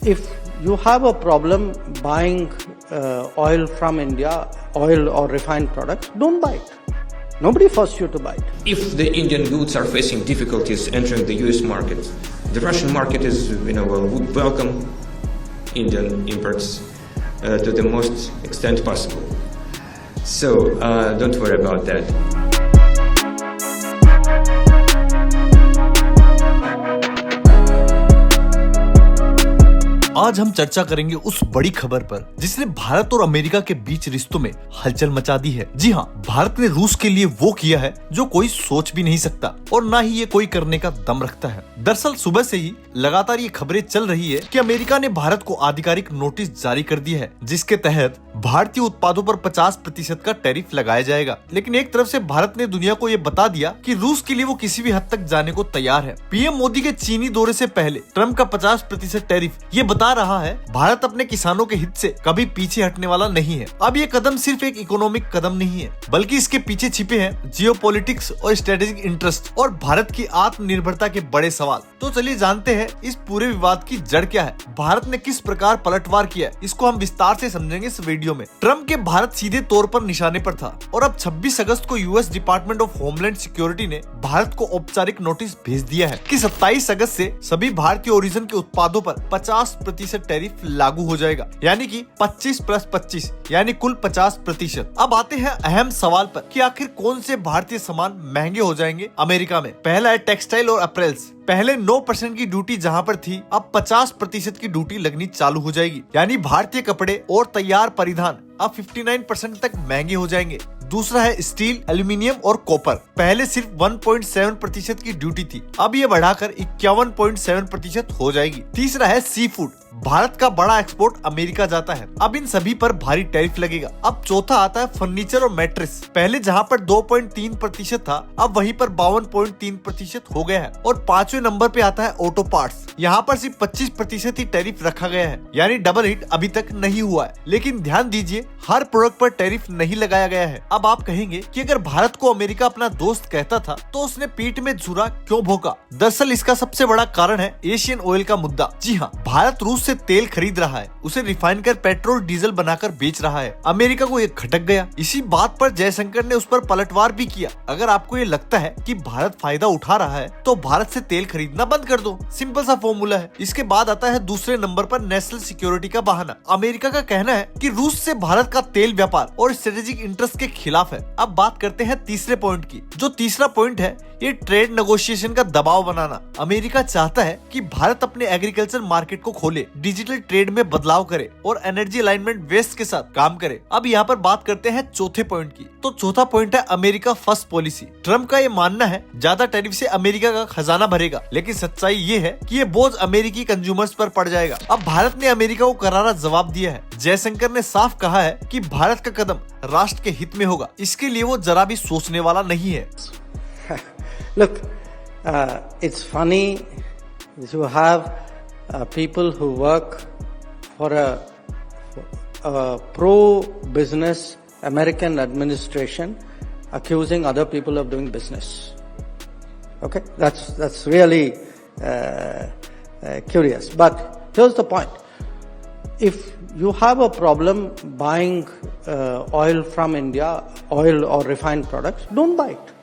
If you have a problem buying oil from India, oil or refined products, don't buy it. Nobody forced you to buy it. If the Indian goods are facing difficulties entering the US market, the Russian market would welcome Indian imports to the most extent possible. So don't worry about that. आज हम चर्चा करेंगे उस बड़ी खबर पर जिसने भारत और अमेरिका के बीच रिश्तों में हलचल मचा दी है। जी हाँ, भारत ने रूस के लिए वो किया है जो कोई सोच भी नहीं सकता और ना ही ये कोई करने का दम रखता है। दरअसल सुबह से ही लगातार ये खबरें चल रही है कि अमेरिका ने भारत को आधिकारिक नोटिस जारी कर दिया है, जिसके तहत भारतीय उत्पादों पर 50% का टैरिफ लगाया जाएगा। लेकिन एक तरफ से भारत ने दुनिया को ये बता दिया कि रूस के लिए वो किसी भी हद तक जाने को तैयार है। पीएम मोदी के चीनी दौरे से पहले ट्रम्प का 50% टैरिफ ये बता रहा है भारत अपने किसानों के हित से कभी पीछे हटने वाला नहीं है। अब ये कदम सिर्फ एक इकोनॉमिक कदम नहीं है, बल्कि इसके पीछे छिपे हैं जियोपॉलिटिक्स और स्ट्रेटेजिक इंटरेस्ट और भारत की आत्मनिर्भरता के बड़े सवाल। तो चलिए जानते हैं इस पूरे विवाद की जड़ क्या है, भारत ने किस प्रकार पलटवार किया है, इसको हम विस्तार से समझेंगे इस वीडियो में। ट्रम्प के भारत सीधे तौर पर निशाने पर था और अब 26 अगस्त को US department of homeland security ने भारत को औपचारिक नोटिस भेज दिया है कि 27 अगस्त से सभी भारतीय ओरिजिन के उत्पादों पर 50% टैरिफ लागू हो जाएगा, यानी कि 25 + 25 यानी कुल 50%। अब आते हैं अहम सवाल पर कि आखिर कौन से भारतीय सामान महंगे हो जाएंगे अमेरिका में। पहला है टेक्सटाइल और अपरेल्स। पहले 9% की ड्यूटी जहां पर थी, अब 50% की ड्यूटी लगनी चालू हो जाएगी, यानी भारतीय कपड़े और तैयार परिधान अब 59% तक महंगे हो जाएंगे। दूसरा है स्टील, एल्यूमिनियम और कॉपर। पहले सिर्फ 1.7% की ड्यूटी थी, अब ये बढ़ाकर 51.7% हो जाएगी। तीसरा है सी फूड। भारत का बड़ा एक्सपोर्ट अमेरिका जाता है, अब इन सभी पर भारी टैरिफ लगेगा। अब चौथा आता है फर्नीचर और मैट्रेस। पहले जहां पर 2.3% था, अब वहीं पर 52.3% हो गया है। और 5वें नंबर पे आता है ऑटो पार्ट्स। यहाँ पर सिर्फ 25% ही टैरिफ रखा गया है, यानी डबल हिट अभी तक नहीं हुआ है। लेकिन ध्यान दीजिए, हर प्रोडक्ट पर टैरिफ नहीं लगाया गया है। अब आप कहेंगे कि अगर भारत को अमेरिका अपना दोस्त कहता था तो उसने पीठ में छुरा क्यों भोंका? दरअसल इसका सबसे बड़ा कारण है एशियन ऑयल का मुद्दा। जी हाँ, भारत रूस से तेल खरीद रहा है, उसे रिफाइन कर पेट्रोल डीजल बनाकर बेच रहा है। अमेरिका को ये खटक गया। इसी बात पर जयशंकर ने उस पर पलटवार भी किया। अगर आपको ये लगता है कि भारत फायदा उठा रहा है तो भारत से तेल खरीदना बंद कर दो, सिंपल सा फॉर्मूला है। इसके बाद आता है दूसरे नंबर पर नेशनल सिक्योरिटी का बहाना। अमेरिका का कहना है कि रूस से भारत का तेल व्यापार और स्ट्रेटेजिक इंटरेस्ट के खिलाफ है। अब बात करते हैं तीसरे पॉइंट की। जो तीसरा पॉइंट है, ये ट्रेड नेगोशिएशन का दबाव बनाना। अमेरिका चाहता है कि भारत अपने एग्रीकल्चर मार्केट को खोले, डिजिटल ट्रेड में बदलाव करे और एनर्जी अलाइनमेंट वेस्ट के साथ काम करे। अब यहाँ पर बात करते हैं चौथे पॉइंट की। तो चौथा पॉइंट है अमेरिका फर्स्ट पॉलिसी। ट्रम्प का ये मानना है ज्यादा टैरिफ से अमेरिका का खजाना भरेगा, लेकिन सच्चाई ये है कि ये बोझ अमेरिकी कंज्यूमर्स पर पड़ जाएगा। अब भारत ने अमेरिका को करारा जवाब दिया है। जयशंकर ने साफ कहा है कि भारत का कदम राष्ट्र के हित में होगा, इसके लिए वो जरा भी सोचने वाला नहीं है। Look, it's funny you have people who work for a pro-business American administration accusing other people of doing business. Okay, that's really curious. But here's the point: if you have a problem buying oil from India, oil or refined products, don't buy it.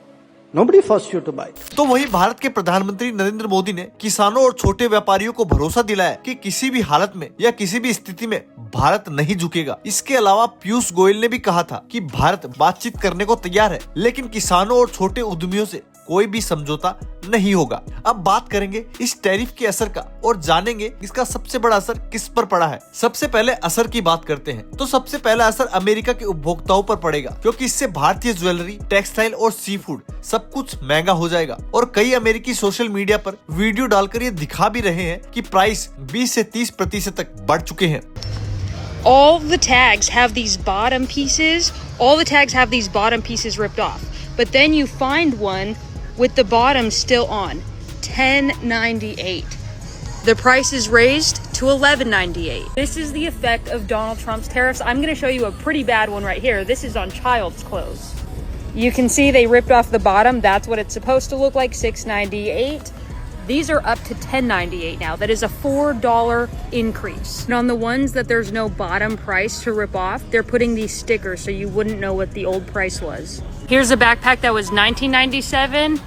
Nobody forced you to buy it. तो वही भारत के प्रधानमंत्री नरेंद्र मोदी ने किसानों और छोटे व्यापारियों को भरोसा दिलाया कि किसी भी हालत में या किसी भी स्थिति में भारत नहीं झुकेगा। इसके अलावा पीयूष गोयल ने भी कहा था कि भारत बातचीत करने को तैयार है, लेकिन किसानों और छोटे उद्यमियों से कोई भी समझौता नहीं होगा। अब बात करेंगे इस टैरिफ के असर का और जानेंगे इसका सबसे बड़ा असर किस पर पड़ा है। सबसे पहले असर की बात करते हैं तो सबसे पहला असर अमेरिका के उपभोक्ताओं पर पड़ेगा, क्योंकि इससे भारतीय ज्वेलरी, टेक्सटाइल और सी फूड सब कुछ महंगा हो जाएगा। और कई अमेरिकी सोशल मीडिया पर वीडियो डालकर ये दिखा भी रहे हैं कि प्राइस 20 से 30% तक बढ़ चुके हैं। All the tags have these bottom pieces. All the tags have these bottom pieces ripped off. But then you find one with the bottom still on. $10.98. The price is raised to $11.98. This is the effect of Donald Trump's tariffs. I'm going to show you a pretty bad one right here. This is on child's clothes. You can see they ripped off the bottom. That's what it's supposed to look like, $6.98. These are up to $10.98 now. That is a $4 increase. And on the ones that there's no bottom price to rip off, they're putting these stickers so you wouldn't know what the old price was. Here's a backpack that was $19.97.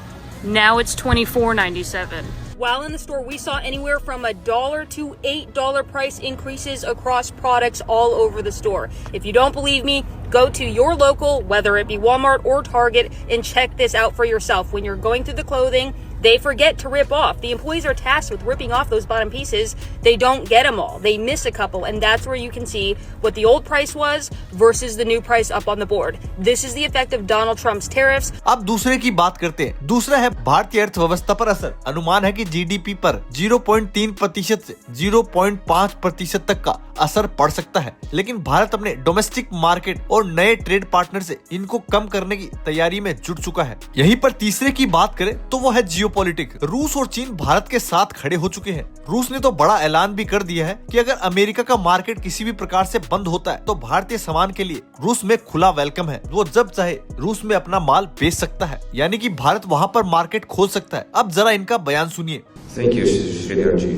Now it's $24.97. While in the store, we saw anywhere from $1 to $8 price increases across products all over the store. If you don't believe me, go to your local, whether it be Walmart or Target, and check this out for yourself. When you're going through the clothing, they forget to rip off. The employees are tasked with ripping off those bottom pieces. They don't get them all. They miss a couple, and that's where you can see what the old price was versus the new price up on the board. This is the effect of Donald Trump's tariffs. अब दूसरे की बात करते हैं। दूसरा है भारतीय अर्थव्यवस्था पर असर। अनुमान है कि जीडीपी पर 0.3% से 0.5% तक का असर पड़ सकता है, लेकिन भारत अपने डोमेस्टिक मार्केट और नए ट्रेड पार्टनर से इनको कम करने की तैयारी में जुट चुका है। यहीं पर तीसरे की बात करें तो वो है जियोपॉलिटिक्स। रूस और चीन भारत के साथ खड़े हो चुके हैं। रूस ने तो बड़ा ऐलान भी कर दिया है कि अगर अमेरिका का मार्केट किसी भी प्रकार से बंद होता है तो भारतीय सामान के लिए रूस में खुला वेलकम है। वो जब चाहे रूस में अपना माल बेच सकता है, यानी कि भारत वहां पर मार्केट खोल सकता है। अब जरा इनका बयान सुनिए। Thank you, Sridharji.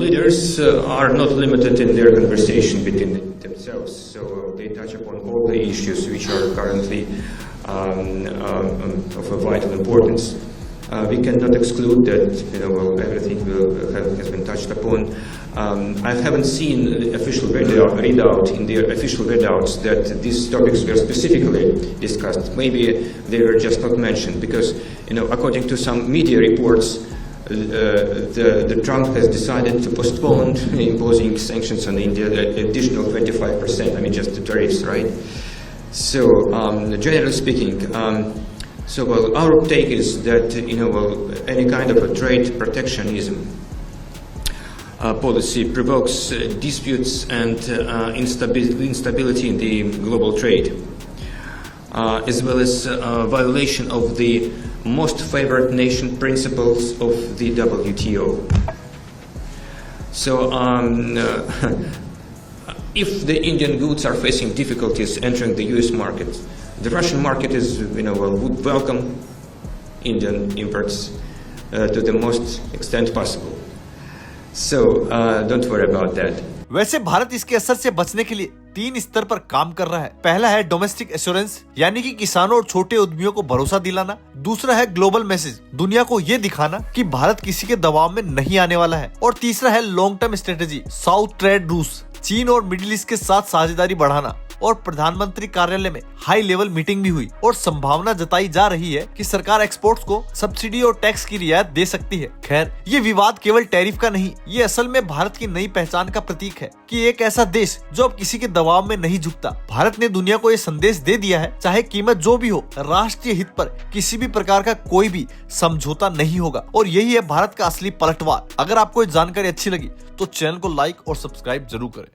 Leaders are not limited in their conversation between themselves, so they touch upon all the issues which are currently of a vital importance. We cannot exclude that everything has been touched upon. I haven't seen the official readout in the official readouts that these topics were specifically discussed. Maybe they were just not mentioned because, according to some media reports, the Trump has decided to postpone imposing sanctions on India, additional 25%. I mean, just the tariffs, right? So, generally speaking, our take is that any kind of a trade protectionism policy provokes disputes and instability in the global trade, as well as violation of the most favored nation principles of the WTO. So, if the Indian goods are facing difficulties entering the US market, the Russian market would welcome Indian imports to the most extent possible. So, don't worry about that. वैसे भारत इसके असर से बचने के लिए 3 स्तर पर काम कर रहा है। पहला है डोमेस्टिक एश्योरेंस, यानी कि किसानों और छोटे उद्यमियों को भरोसा दिलाना। दूसरा है ग्लोबल मैसेज, दुनिया को ये दिखाना कि भारत किसी के दबाव में नहीं आने वाला है। और तीसरा है long term strategy, south trade रूस, चीन और मिडिल ईस्ट के साथ साझेदारी बढ़ाना। और प्रधानमंत्री कार्यालय में हाई लेवल मीटिंग भी हुई और संभावना जताई जा रही है कि सरकार एक्सपोर्ट्स को सब्सिडी और टैक्स की रियायत दे सकती है। खैर, ये विवाद केवल टैरिफ का नहीं, ये असल में भारत की नई पहचान का प्रतीक है कि एक ऐसा देश जो अब किसी के दबाव में नहीं झुकता। भारत ने दुनिया को ये संदेश दे दिया है, चाहे कीमत जो भी हो, राष्ट्रीय हित पर किसी भी प्रकार का कोई भी समझौता नहीं होगा। और यही है भारत का असली पलटवार। अगर आपको ये जानकारी अच्छी लगी तो चैनल को लाइक और सब्सक्राइब जरूर करें।